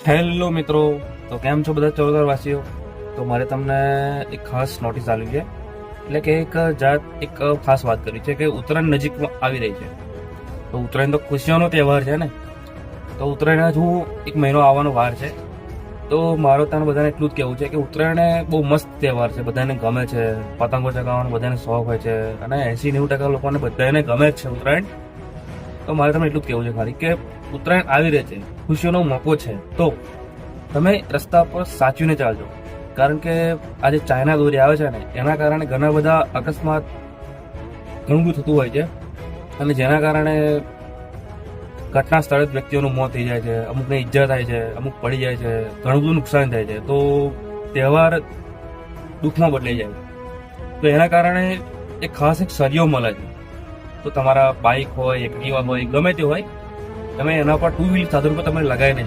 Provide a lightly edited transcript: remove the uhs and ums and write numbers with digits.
Hello મિત્રો, તો કેમ છો બધા ચોરવાસીઓ? તો મારે તમને એક ખાસ નોટિસ આવી છે, એટલે કે એક ખાસ વાત કરી છે કે ઉત્તરાયણ નજીક આવી રહી છે. તો ઉત્તરાયણ તો ખુશીઓનો તહેવાર છે ને, તો ઉત્તરાયણ હજુ એક મહિનો આવવાનો વાર છે. તો મારો તને બધાને એટલું જ કહેવું છે કે ઉત્તરાયણ એ બહુ મસ્ત તહેવાર છે, બધાને ગમે છે. પતંગો ચગાવવાનો બધાને શોખ હોય છે અને 80-90% લોકોને બધાને ગમે જ છે ઉત્તરાયણ. તો મારે તમને એટલું જ કહેવું છે ખાલી કે ઉત્તરાયણ આવી રહે છે, ખુશીઓનો મોકો છે. તો તમે રસ્તા પર સાચવીને ચાલજો, કારણ કે આ જે ચાઇના દોરી આવે છે ને, એના કારણે ઘણા બધા અકસ્માત ઘણું બધું થતું હોય છે, અને જેના કારણે ઘટના સ્થળે જ વ્યક્તિઓનું મોત થઈ જાય છે, અમુકને ઈજા થાય છે, અમુક પડી જાય છે, ઘણું બધું નુકસાન થાય છે. તો તહેવાર દુઃખમાં બદલાઈ જાય, તો એના કારણે એક ખાસ એક સરિયો મળે છે. તો તમારા બાઇક હોય, એક્ટિવા હોય, ગમે તે હોય, તમે એના પર ટુ વ્હીલ સાધન પર તમે લગાવીને જાઓ.